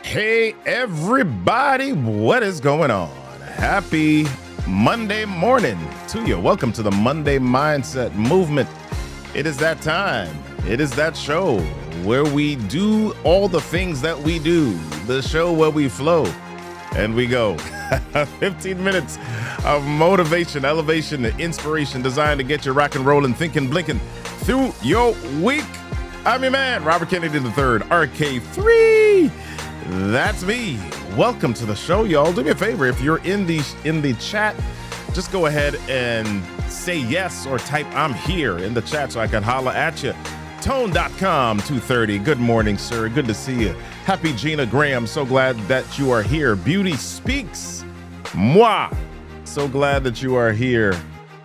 Hey, everybody, what is going on? Happy Monday morning to you. Welcome to the Monday Mindset Movement. It is that time. It is that show where we do all the things that we do. The show where we flow and we go. 15 minutes of motivation, elevation, and inspiration designed to get you rock and rolling, thinking, blinking through your week. I'm your man, Robert Kennedy III, RK3. That's me. Welcome to the show, y'all. Do me a favor, if you're in the chat, just go ahead and say yes or type I'm here in the chat so I can holla at you. Tone.com 230. Good morning, sir. Good to see you. Happy Gina Graham. So glad that you are here. Beauty Speaks. Moi. So glad that you are here.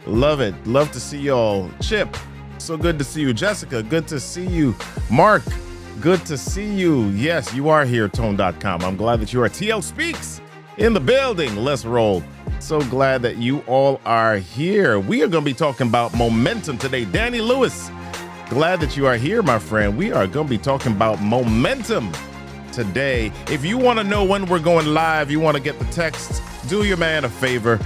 Love it. Love to see y'all. Chip. So good to see you. Jessica. Good to see you. Mark. Good to see you. Yes, you are here, Tone.com. I'm glad that you are. TL Speaks in the building. Let's roll. So glad that you all are here. We are going to be talking about momentum today. Danny Lewis, glad that you are here, my friend. We are going to be talking about momentum today. If you want to know when we're going live, you want to get the texts, do your man a favor.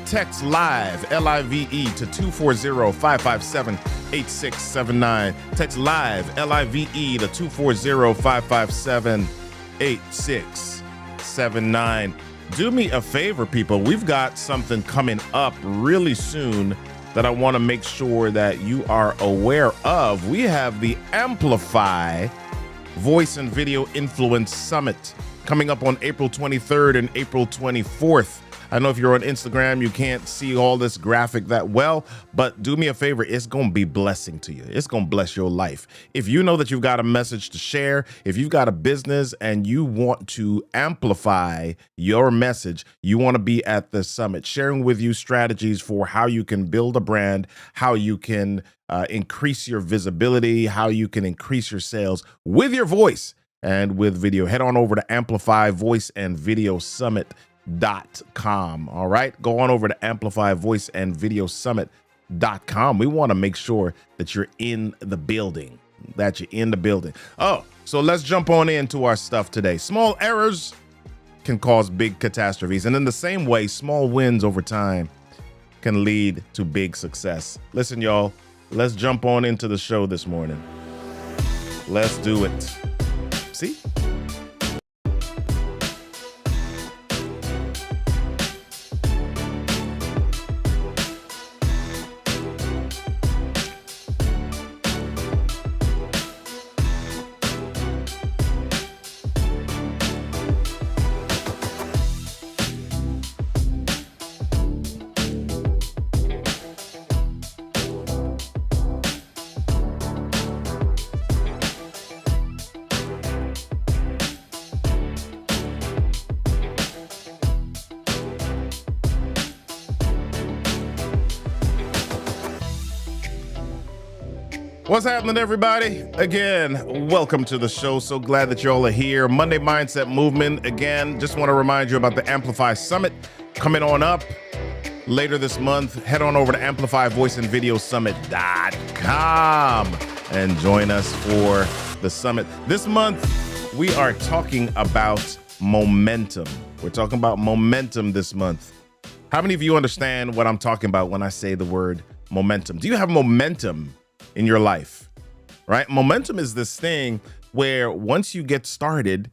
Text live, L-I-V-E, to 240-557-8679. Text live, L-I-V-E, to 240-557-8679. Do me a favor, people. We've got something coming up really soon that I want to make sure that you are aware of. We have the Amplify Voice and Video Influence Summit coming up on April 23rd and April 24th. I know if you're on Instagram, you can't see all this graphic that well, but do me a favor. It's going to be blessing to you. It's going to bless your life. If you know that you've got a message to share, if you've got a business and you want to amplify your message, you want to be at the summit, sharing with you strategies for how you can build a brand, how you can increase your visibility, how you can increase your sales with your voice and with video. Head on over to Amplify Voice and Video Summit.com. All right, go on over to Amplify Voice and Video Summit.com. We want to make sure that you're in the building, Oh, so let's jump on into our stuff today. Small errors can cause big catastrophes, and in the same way, small wins over time can lead to big success. Listen, y'all, let's jump on into the show this morning. Let's do it. See? What's happening, everybody? Again, welcome to the show. So glad that you all are here. Monday Mindset Movement. Again, just want to remind you about the Amplify Summit coming on up later this month. Head on over to Amplify Voice and Video Summit.com and join us for the summit. This month, we are talking about momentum. We're talking about momentum this month. How many of you understand what I'm talking about when I say the word momentum? Do you have momentum in your life, right? Momentum is this thing where once you get started,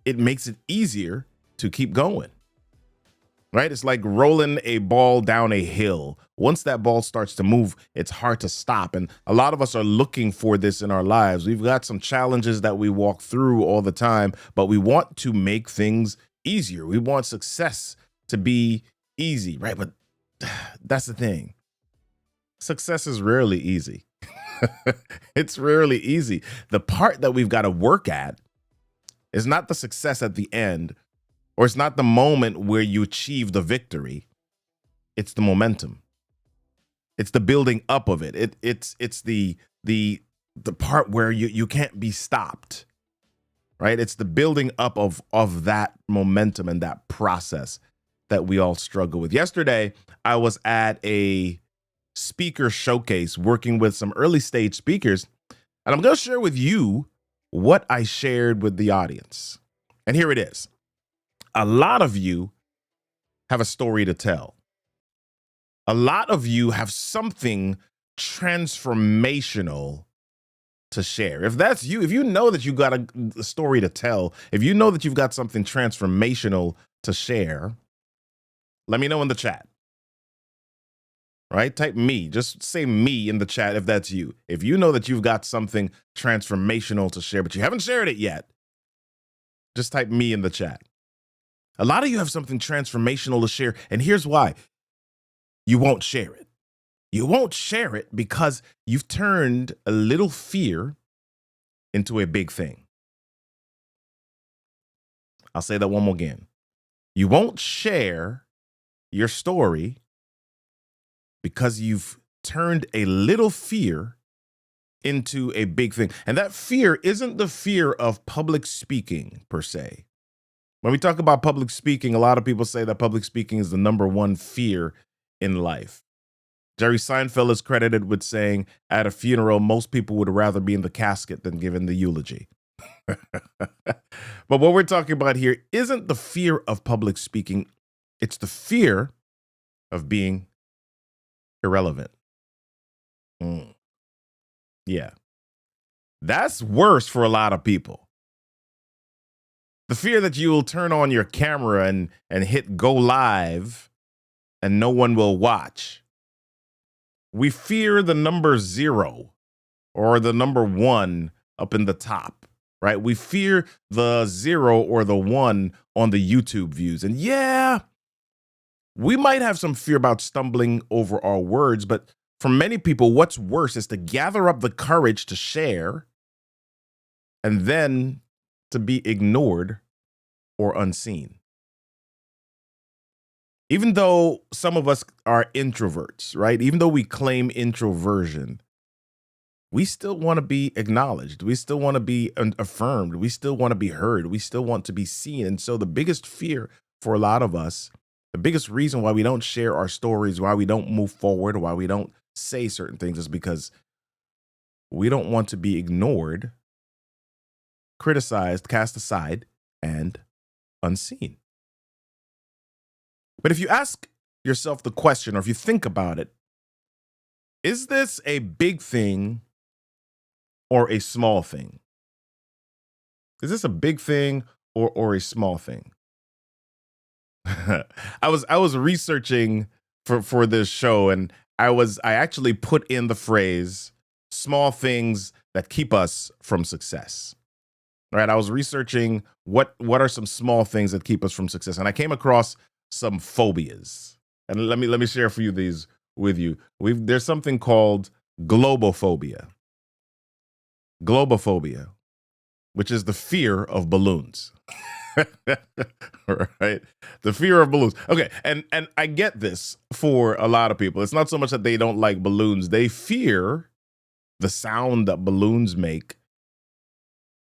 it makes it easier to keep going, right? It's like rolling a ball down a hill. Once that ball starts to move, it's hard to stop. And a lot of us are looking for this in our lives. We've got some challenges that we walk through all the time, but we want to make things easier. We want success to be easy, right? But that's the thing. Success is rarely easy. It's rarely easy. The part that we've got to work at is not the success at the end, or it's not the moment where you achieve the victory. It's the momentum. It's the building up of it. It's the part where you can't be stopped, right? It's the building up of that momentum and that process that we all struggle with. Yesterday, I was at a speaker showcase working with some early stage speakers, and I'm going to share with you what I shared with the audience. And here it is. A lot of you have a story to tell. A lot of you have something transformational to share. If that's you, if you know that you got a story to tell, if you know that you've got something transformational to share, let me know in the chat. Right? Type me. Just say me in the chat if that's you. If you know that you've got something transformational to share, but you haven't shared it yet, just type me in the chat. A lot of you have something transformational to share, and here's why. You won't share it. You won't share it because you've turned a little fear into a big thing. I'll say that one more again. You won't share your story because you've turned a little fear into a big thing. And that fear isn't the fear of public speaking per se. When we talk about public speaking, a lot of people say that public speaking is the number one fear in life. Jerry Seinfeld is credited with saying at a funeral, most people would rather be in the casket than giving the eulogy. But what we're talking about here isn't the fear of public speaking. It's the fear of being irrelevant. Yeah. That's worse for a lot of people. The fear that you'll turn on your camera and hit go live and no one will watch. We fear the number 0 or the number 1 up in the top, right? We fear the 0 or the 1 on the YouTube views. And yeah, we might have some fear about stumbling over our words, but for many people, what's worse is to gather up the courage to share and then to be ignored or unseen. Even though some of us are introverts, right? Even though we claim introversion, we still want to be acknowledged. We still want to be affirmed. We still want to be heard. We still want to be seen. And so the biggest fear for a lot of us, the biggest reason why we don't share our stories, why we don't move forward, why we don't say certain things is because we don't want to be ignored, criticized, cast aside, and unseen. But if you ask yourself the question, or if you think about it, is this a big thing or a small thing? Is this a big thing or a small thing? I was researching for this show, and I actually put in the phrase small things that keep us from success. Right? I was researching what are some small things that keep us from success, and I came across some phobias. And let me share for you these with you. There's something called globophobia. Globophobia, which is the fear of balloons. Right? The fear of balloons. Okay, and I get this for a lot of people. It's not so much that they don't like balloons. They fear the sound that balloons make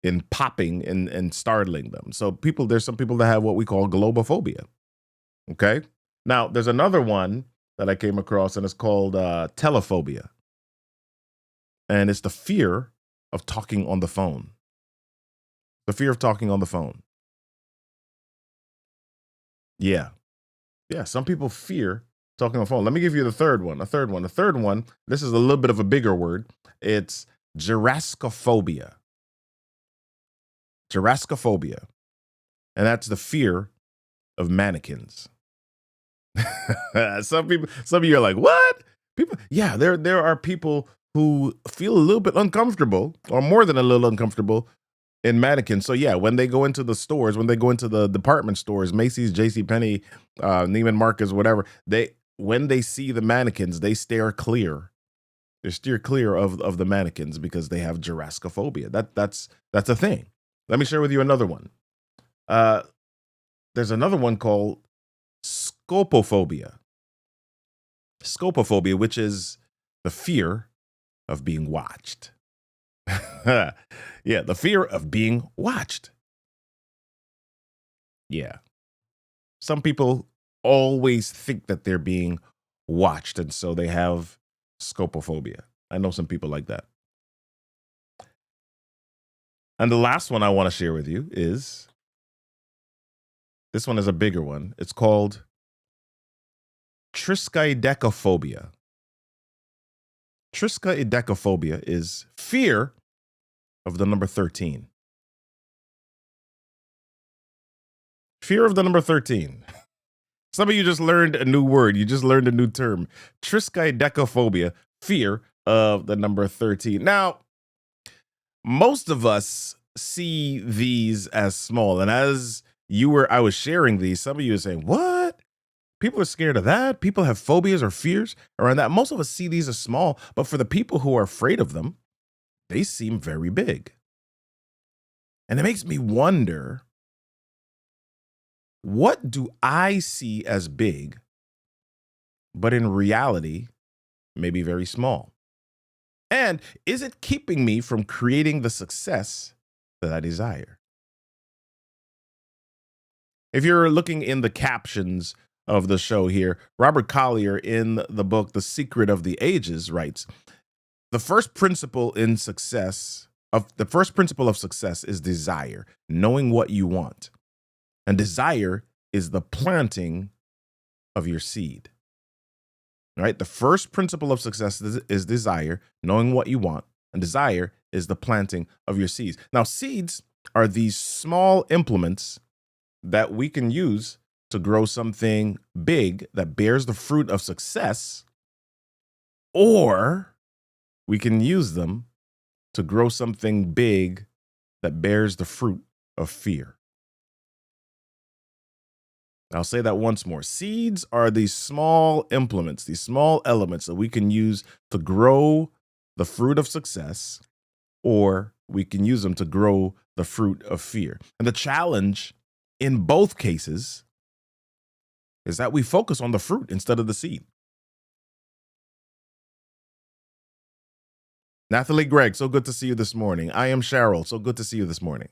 in popping and startling them. So there's some people that have what we call globophobia. Okay. Now, there's another one that I came across, and it's called telephobia. And it's the fear of talking on the phone. The fear of talking on the phone. Yeah. Yeah. Some people fear talking on the phone. Let me give you the third one. The third one. This is a little bit of a bigger word. It's giraskophobia. Giraskophobia. And that's the fear of mannequins. Some of you are like, what? People, yeah, there are people who feel a little bit uncomfortable, or more than a little uncomfortable, in mannequins. So yeah, when they go into the stores, when they go into the department stores, Macy's, JCPenney, Neiman Marcus, whatever, when they see the mannequins, they steer clear. They steer clear of the mannequins because they have giraskophobia. That's a thing. Let me share with you another one. There's another one called scopophobia. Scopophobia, which is the fear of being watched. Yeah, the fear of being watched. Yeah. Some people always think that they're being watched, and so they have scopophobia. I know some people like that. And the last one I want to share with you is This one is a bigger one. It's called triskaidekaphobia. Triskaidekaphobia is fear of the number 13. Fear of the number 13. Some of you just learned a new word. You just learned a new term. Triskaidekaphobia, fear of the number 13. Now, most of us see these as small. And as I was sharing these, some of you are saying, what? People are scared of that. People have phobias or fears around that. Most of us see these as small, but for the people who are afraid of them, they seem very big. And it makes me wonder, what do I see as big, but in reality, maybe very small? And is it keeping me from creating the success that I desire? If you're looking in the captions of the show here, Robert Collier in the book, The Secret of the Ages, writes, the first principle of success is desire, knowing what you want. And desire is the planting of your seed. Right? The first principle of success is desire, knowing what you want. And desire is the planting of your seeds. Now, seeds are these small implements that we can use to grow something big that bears the fruit of success, or we can use them to grow something big that bears the fruit of fear. I'll say that once more. Seeds are these small implements, these small elements that we can use to grow the fruit of success, or we can use them to grow the fruit of fear. And the challenge in both cases is that we focus on the fruit instead of the seed. Nathalie Gregg, so good to see you this morning. I am Cheryl, so good to see you this morning.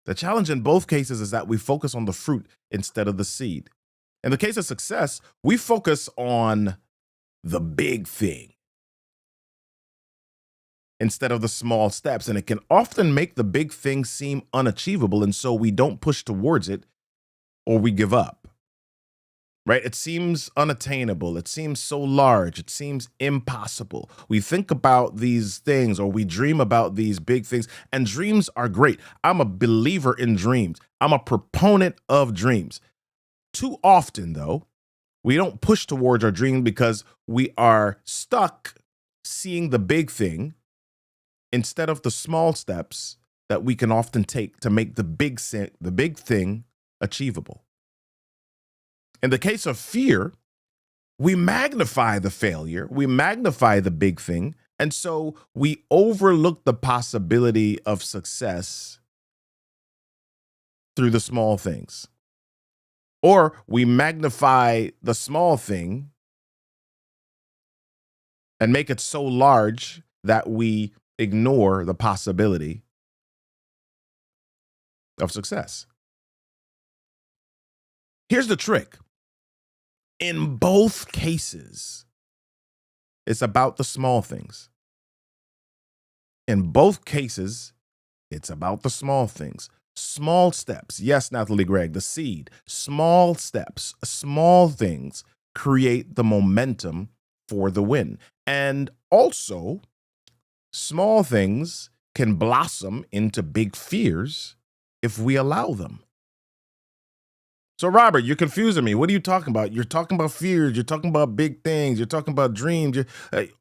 The challenge in both cases is that we focus on the fruit instead of the seed. In the case of success, we focus on the big thing instead of the small steps. And it can often make the big thing seem unachievable. And so we don't push towards it, or we give up. Right? It seems unattainable. It seems so large. It seems impossible. We think about these things, or we dream about these big things, and dreams are great. I'm a believer in dreams. I'm a proponent of dreams. Too often, though, we don't push towards our dream because we are stuck seeing the big thing instead of the small steps that we can often take to make the big thing achievable. In the case of fear, we magnify the failure, we magnify the big thing, and so we overlook the possibility of success through the small things. Or we magnify the small thing and make it so large that we ignore the possibility of success. Here's the trick. In both cases, it's about the small things. In both cases, it's about the small things. Small steps. Yes, Nathalie Gregg, the seed. Small steps, small things create the momentum for the win. And also, small things can blossom into big fears if we allow them. So, Robert, you're confusing me. What are you talking about? You're talking about fears. You're talking about big things. You're talking about dreams.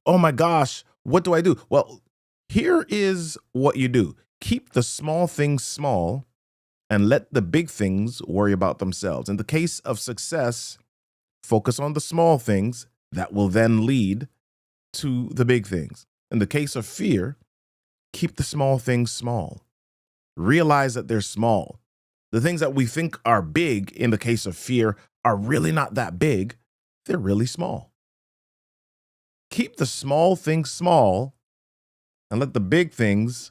Oh my gosh, what do I do? Well, here is what you do. Keep the small things small and let the big things worry about themselves. In the case of success, focus on the small things that will then lead to the big things. In the case of fear, keep the small things small. Realize that they're small. The things that we think are big in the case of fear are really not that big. They're really small. Keep the small things small and let the big things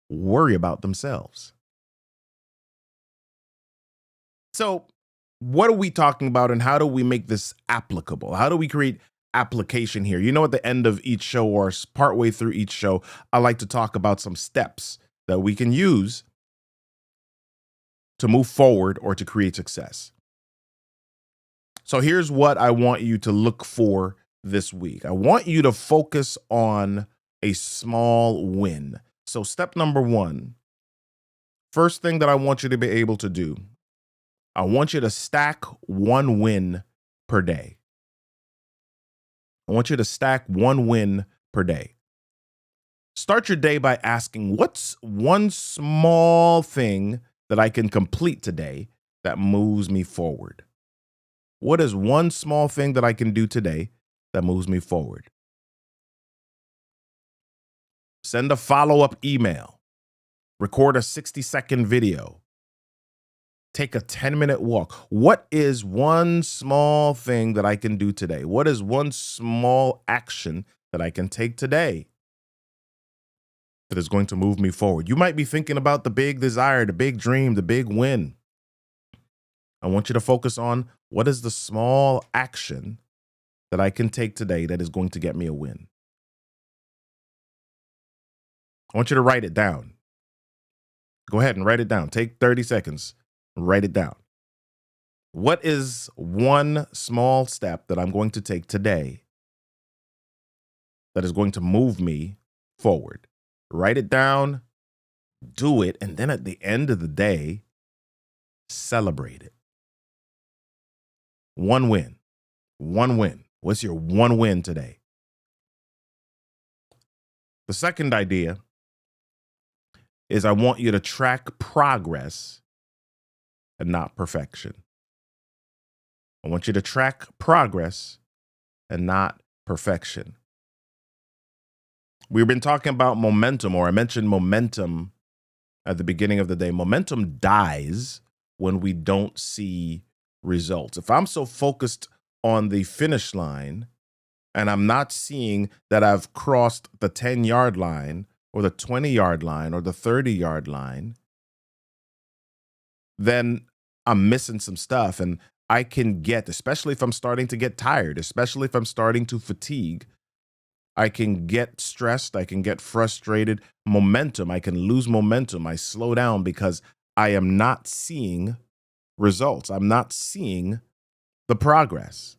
worry about themselves. So, what are we talking about, and how do we make this applicable? How do we create application here? You know, at the end of each show or partway through each show, I like to talk about some steps that we can use to move forward or to create success. So here's what I want you to look for this week. I want you to focus on a small win. So step number one, first thing that I want you to be able to do, I want you to stack one win per day. I want you to stack one win per day. Start your day by asking, what's one small thing that I can complete today that moves me forward? What is one small thing that I can do today that moves me forward? Send a follow-up email. Record a 60-second video. Take a 10-minute walk. What is one small thing that I can do today? What is one small action that I can take today that is going to move me forward? You might be thinking about the big desire, the big dream, the big win. I want you to focus on what is the small action that I can take today that is going to get me a win. I want you to write it down. Go ahead and write it down. Take 30 seconds and write it down. What is one small step that I'm going to take today that is going to move me forward? Write it down, do it, and then at the end of the day, celebrate it. One win. One win. What's your one win today? The second idea is I want you to track progress and not perfection. I want you to track progress and not perfection. We've been talking about momentum, or I mentioned momentum at the beginning of the day. Momentum dies when we don't see results. If I'm so focused on the finish line and I'm not seeing that I've crossed the 10-yard line or the 20-yard line or the 30-yard line, then I'm missing some stuff. And I can get, especially if I'm starting to get tired, especially if I'm starting to fatigue, I can get stressed, I can get frustrated. Momentum, I can lose momentum. I slow down because I am not seeing results. I'm not seeing the progress.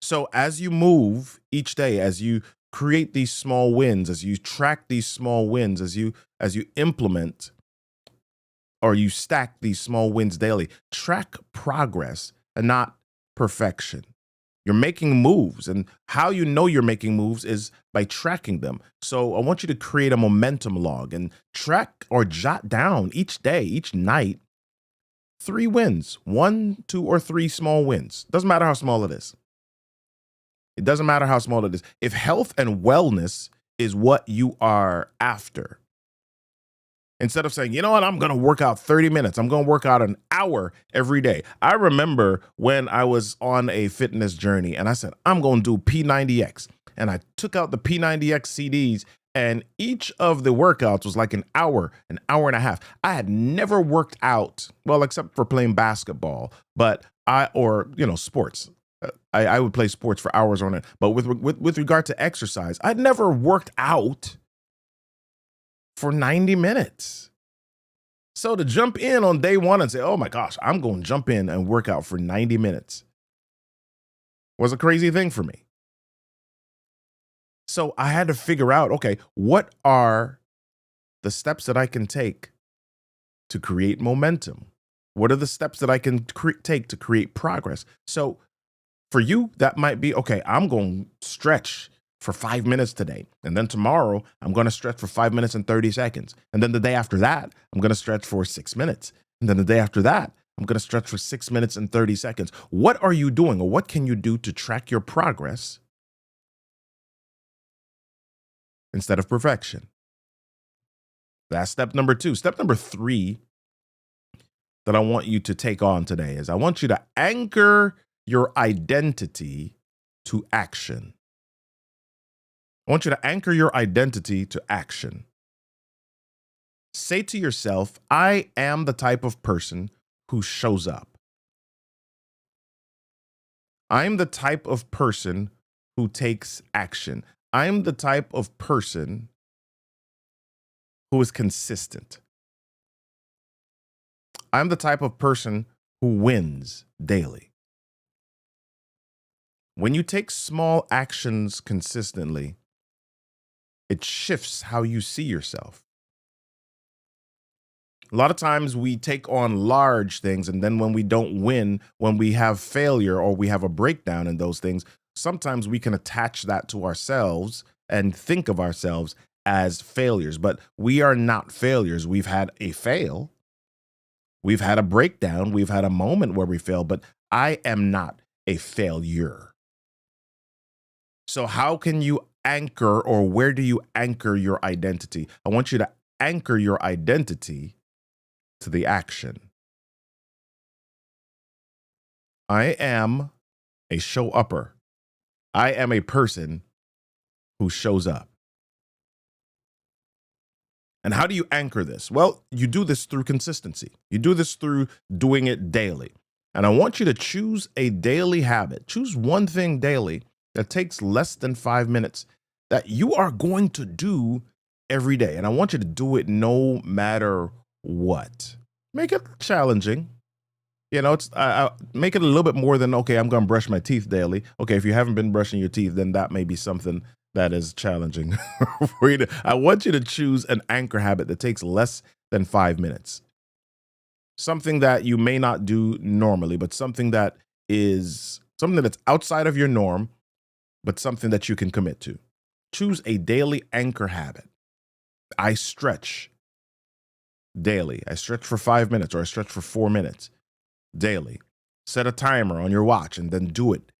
So as you move each day, as you create these small wins, as you track these small wins, as you implement or you stack these small wins daily, track progress and not perfection. You're making moves, and how you know you're making moves is by tracking them. So I want you to create a momentum log and track or jot down each day, each night, 3 wins, 1, 2, or 3 small wins. Doesn't matter how small it is. It doesn't matter how small it is. If health and wellness is what you are after, instead of saying, you know what, I'm going to work out 30 minutes, I'm going to work out an hour every day. I remember when I was on a fitness journey and I said, I'm going to do P90X. And I took out the P90X CDs, and each of the workouts was like an hour and a half. I had never worked out, well, except for playing basketball, but sports. I would play sports for hours on it. But with regard to exercise, I'd never worked out for 90 minutes. So to jump in on day one and say, oh my gosh, I'm going to jump in and work out for 90 minutes was a crazy thing for me. So I had to figure out, okay, what are the steps that I can take to create momentum? What are the steps that I can take to create progress? So for you, that might be, okay, I'm going to stretch for 5 minutes today. And then tomorrow, I'm going to stretch for 5 minutes and 30 seconds. And then the day after that, I'm going to stretch for 6 minutes. And then the day after that, I'm going to stretch for 6 minutes and 30 seconds. What are you doing, or what can you do to track your progress instead of perfection? That's step number 2. Step number 3 that I want you to take on today is I want you to anchor your identity to action. I want you to anchor your identity to action. Say to yourself, I am the type of person who shows up. I'm the type of person who takes action. I'm the type of person who is consistent. I'm the type of person who wins daily. When you take small actions consistently, it shifts how you see yourself. A lot of times we take on large things, and then when we don't win, when we have failure or we have a breakdown in those things, sometimes we can attach that to ourselves and think of ourselves as failures. But we are not failures. We've had a fail. We've had a breakdown. We've had a moment where we failed, but I am not a failure. So how can you anchor, or where do you anchor your identity? I want you to anchor your identity to the action. I am a show upper. I am a person who shows up. And how do you anchor this? Well, you do this through consistency. You do this through doing it daily. And I want you to choose a daily habit. Choose one thing daily that takes less than 5 minutes that you are going to do every day. And I want you to do it no matter what. Make it challenging. You know, make it a little bit more than, okay, I'm going to brush my teeth daily. Okay, if you haven't been brushing your teeth, then that may be something that is challenging for you. I want you to choose an anchor habit that takes less than 5 minutes. Something that you may not do normally, but something that's outside of your norm, but something that you can commit to. Choose a daily anchor habit. I stretch daily. I stretch for 5 minutes, or I stretch for 4 minutes daily. Set a timer on your watch and then do it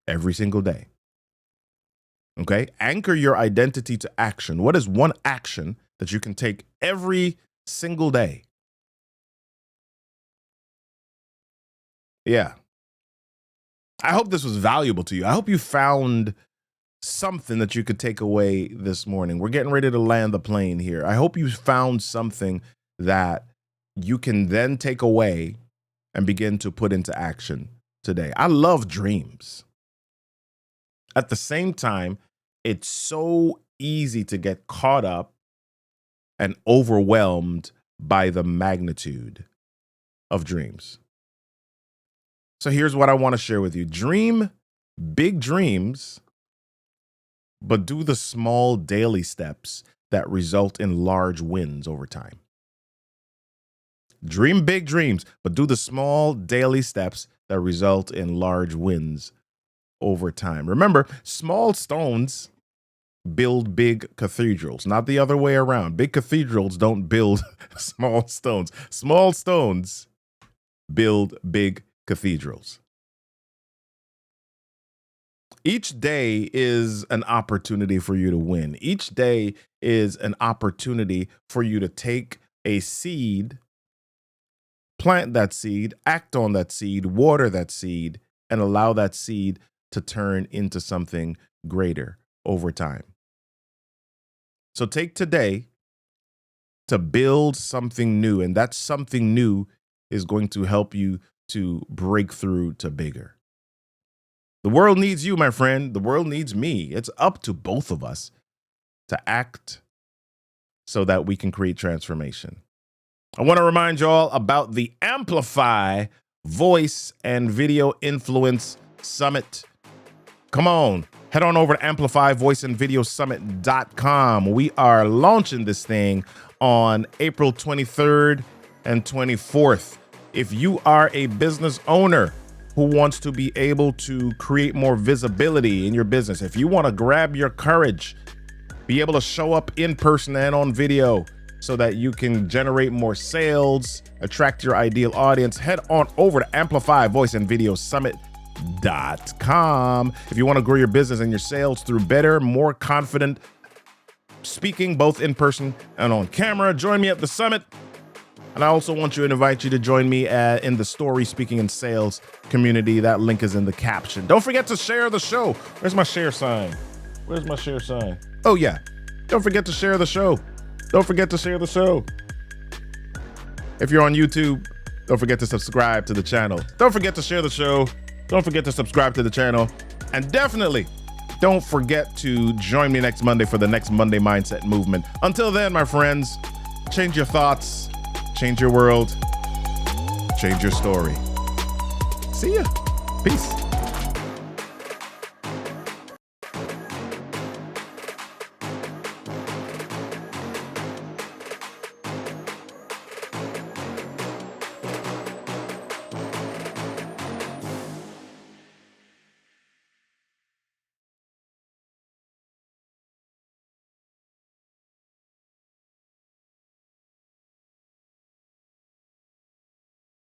every single day. Okay? Anchor your identity to action. What is one action that you can take every single day? Yeah. I hope this was valuable to you. I hope you found something that you could take away this morning. We're getting ready to land the plane here. I hope you found something that you can then take away and begin to put into action today. I love dreams. At the same time, it's so easy to get caught up and overwhelmed by the magnitude of dreams. So here's what I want to share with you. Dream big dreams, but do the small daily steps that result in large wins over time. Dream big dreams, but do the small daily steps that result in large wins over time. Remember, small stones build big cathedrals, not the other way around. Big cathedrals don't build small stones. Small stones build big cathedrals. Each day is an opportunity for you to win. Each day is an opportunity for you to take a seed, plant that seed, act on that seed, water that seed, and allow that seed to turn into something greater over time. So take today to build something new, and that something new is going to help you to break through to bigger. The world needs you, my friend. The world needs me. It's up to both of us to act so that we can create transformation. I want to remind you all about the Amplify Voice and Video Influence Summit. Come on, head on over to amplifyvoiceandvideosummit.com. We are launching this thing on April 23rd and 24th. If you are a business owner who wants to be able to create more visibility in your business, if you want to grab your courage, be able to show up in person and on video so that you can generate more sales, attract your ideal audience, head on over to amplifyvoiceandvideosummit.com. If you want to grow your business and your sales through better, more confident speaking, both in person and on camera, join me at the summit. And I also want to invite you to join me in the Story, Speaking, and Sales community. That link is in the caption. Don't forget to share the show. Where's my share sign? Where's my share sign? Oh, yeah. Don't forget to share the show. Don't forget to share the show. If you're on YouTube, don't forget to subscribe to the channel. Don't forget to share the show. Don't forget to subscribe to the channel. And definitely don't forget to join me next Monday for the next Monday Mindset Movement. Until then, my friends, change your thoughts, change your world. change your story. See ya. Peace.